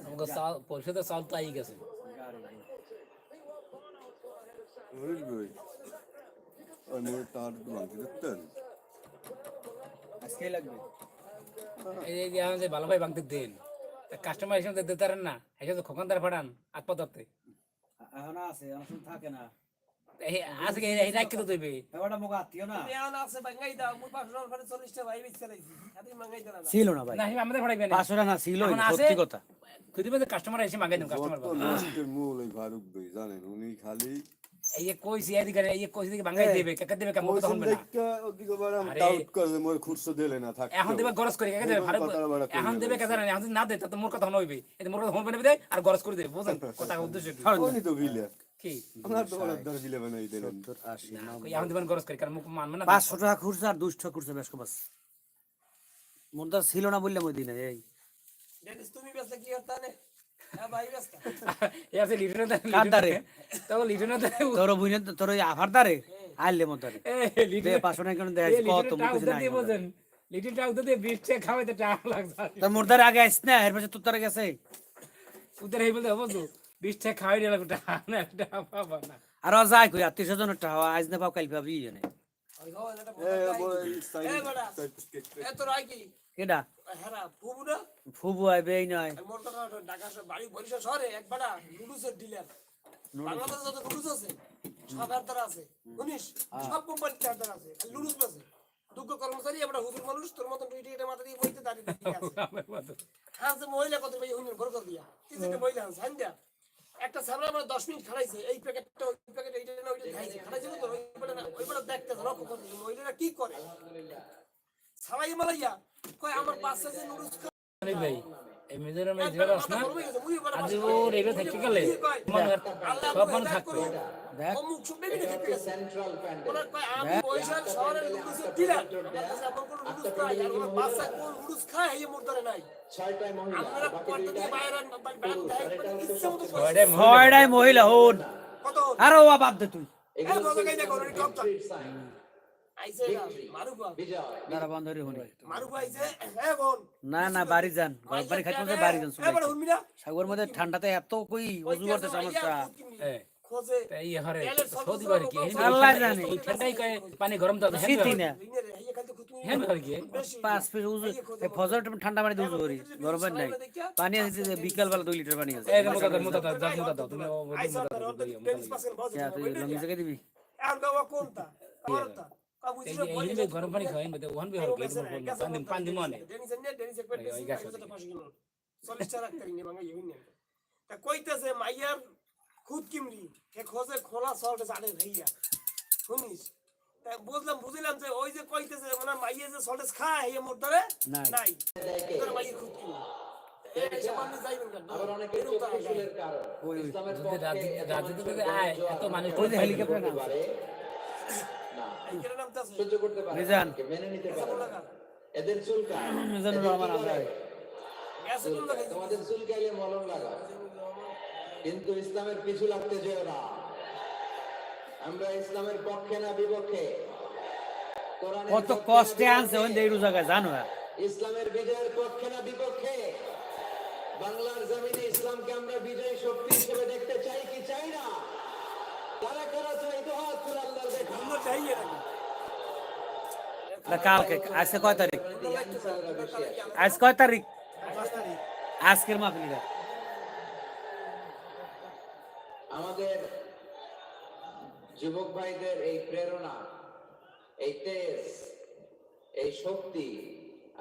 আমাকে চাল পরিষদের চাল তো আই গেছে। এই যে এখন যে ভালো ভাই ভাঙতে দেন, কাস্টমার হিসেবে দিতে পারেন না, এসে তো খোকানদার ফাটান আত্মা ধরতে এখন আছে এখন থাকে না আজকে এই রাখ কিন্তু দেবে এবারটা মুখ আত্মীয় না এখন আছে ভাঙাই দাও মুই 500 টাকা করে 40 টা ভাই বেচতে লাইছি এতই ভাঙাই দিলা না ছিল না ভাই না আমাদের ফাটাইবে না 500 টাকা ছিল এখন আছে সত্যি কথা খুদিবে কাস্টমার এসে মাগাই দেন কাস্টমার মূল ওই ফারুক ভাই জানেন উনি খালি এই যে কইছি এদিকে এই যে কইছি দিকে ভাঙাই দেবে কাকা দেবে কাম কথা হবে না ওদিকে বারাম ডাউট করে মোর খুরসো দিলে না থাক এখন দেবে গরজ করে কাকা দেবে ফারুক এখন দেবে কাকা না এখন না দে তো মোর কথা হইবে এই মোর কথা হবে না দেবে আর গরজ করে দেবে বুঝেন কথা উদ্দেশ্য কি উনি তো বিলে কি আমরা তো বড় দর বিলে বানাই দিলেন 80 না কই এখন দেবেন গরজ করে কারণ মুখ মানবে না 500 টাকা খুরসা আর 200 টাকা খুরসা বেশ বাস মনটা ছিল না বললে মই দিনে এই ডেনিস তুমি বেচলে কি করতা নে হ্যাঁ ভাই বেচতা এসে লিটন দা কান্দারে তো লিটন দা তোর বুইনে তোর ওই আফারদারে আইলে মতরে এ দে লিটন 500 টাকা কেন দেয় কত মুখ কিছু নাই বুঝেন লিটন টাউ তো 20 টাকা খাওয়াইতে টাকা লাগছে তোর মুর্দার আগে আইছ না এর পাশে তোর গেছে উদের এই বলতে বুঝো 20 টাকা খাওয়াই দিলা টাকা না একটা পাবা না আর যাই কই আত্মীয় স্বজন টাকা আজ না পাও কাল পাবি জানে ওই গো এটা এ বড় এ তোর আই কি কেডা হ্যাঁ ফুবু না ফুবু আইবে এই নয় আর মোর কথা ঢাকা বাড়ি বরিশাল শহরে একবারটা নুডলসের ডিলার বাংলাদেশে যত নুডলস আছে সব এর আছে 19 সব কোম্পানির চার্জার আছে নুডলস আছে দুঃখ কর্মচারী আমরা হুজুর মানুষ তোর মতন দুইটি এটা মাথা দিয়ে বইতে দাঁড়িয়ে আছে হ্যাঁ যে মহিলা কত ভাই হুজুর ঘর কর দিয়া কি যে মহিলা সান্ধ্যা একটা সামনে আমরা 10 মিনিট খাড়াইছে এই প্যাকেটটা ওই প্যাকেট এইটা না ওইটা খাইছে খাড়াইছে তো ওইটা দেখতে লক্ষ্য করে মহিলারা কি করে সবাই মালাইয়া কয় আমার বাচ্চা যে নুডলস অনেক ভাই এই মিজোরামে জেরাস না আজ ও রেবে থেকে গেলে সব মনে থাকবে দেখ অমুক সব বেবি দেখে সেন্ট্রাল প্যান্ট ওরা কয় আমি বৈশাল শহরের নুডলস ডিলার আমার কোন নুডলস খাই আর ওরা বাচ্চা কোন নুডলস খায় এই মোর ধরে নাই 6টায় মহিলা আমরা পড়তে দিয়ে বাইরে ইচ্ছা মতো ছয়টাই মহিলা হন কত আর ও বাদ দে তুই এই বলতে গাইতে করে টপ টপ আইছে মারুবা দাঁড়া বন্ধ রে হনি মারুবা আইছে এ বোন না না বাড়ি যান গরম পানি খাইতে মধ্যে বাড়ি যান এবার হুনমিরা সাগর মধ্যে ঠান্ডাতে এত কই অজু করতে সমস্যা খোঁজে এই হরে সৌদি বারে কি আল্লাহ জানে এই ঠান্ডাই কয় পানি গরম দাও শীতই না ইয়ে খাইতে খুতুমি হ্যাঁ আর কি পাঁচ পিস উজু এই ফজর ঠান্ডা পানি দিয়ে উজু করি গরম পানি নাই পানি আছে যে বিকাল বেলা 2 লিটার পানি আছে এই মোটা দাও তুমি আইসা তার অর্ধেক টেনিস পাসের বজ যা তুই লঙ্গি জায়গা দিবি আর গাওয়া কোনটা করতা কাবু এই ছিল বলি এই গরম পানি খাওয়াইন বতে ওহান বিহার কে পানি মনে টেনিস নে টেনিস এক পেট 500 কিলো 40 টাকা রাখতে নি বাঙা ইউনি তা কইতাছে মাইয়ার খুদ কিমরি কে খোঁজে খোলা সল্ট জানে ভাইয়া শুনিস তা বুঝলাম যে ওই যে কইতেছে মানে মাইয়া যে সল্ট খায় এই মোর ধরে নাই তোর মাইয়া খুদ কিমরি আবার অনেকে চক্ষুশূলের কারণ ইসলামের পক্ষে রাজনীতিতে আয় এত মানুষ ওই হেলিকপ্টার না না সহ্য করতে পারে মিজান মেনে নিতে পারে এদের চুলকায় মিজানুর রহমান আজাদ তোমাদের চুলকাইলে মলম লাগাও কিন্তু ইসলামের পিছু লাগতে যেও না আমরা ইসলামের পক্ষে না বিপক্ষে কত কষ্টে আনছে ওই দেই জায়গা জানো ইসলামের বিজয়ের পক্ষে না বিপক্ষে বাংলার জমিনে ইসলামকে আমরা বিজয়ী শক্তি হিসেবে দেখতে চাই কি চাই না কারা কারা চাই তো হাত তুলে আল্লাহর দেখো আমরা চাইয়ে না কালকে আজকে কয় তারিখ আজ কয় তারিখ আজকের মাহফিল আমাদের যুবক ভাইদের এই প্রেরণা এই তেজ এই শক্তি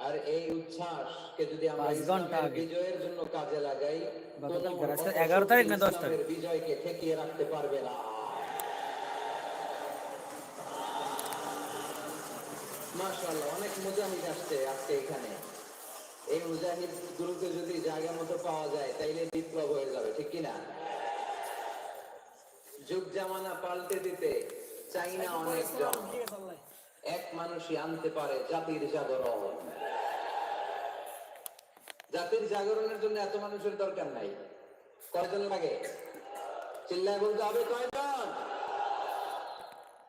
আর এই উচ্ছ্বাসকে যদি আমরা 5 ঘন্টা ইসলামের আগে বিজয়ের জন্য কাজে লাগাই আজকে 11 তারিখ না 10 তারিখ বিজয়কে ঠেকিয়ে রাখতে পারবে না মাশাআল্লাহ অনেক মুজাহিদ আসছে আজকে এখানে এই মুজাহিদ গুলোকে যদি জায়গা মতো পাওয়া যায় তাইলে বিপ্লব হয়ে যাবে ঠিক কি না যুগ জামানা পাল্টে দিতে চাই না অনেকজন এক মানুষই আনতে পারে জাতির জাগরণ জাতির জাগরণের জন্য এত মানুষের দরকার নাই কয়জন লাগে চিল্লায় বলতে হবে কয়জন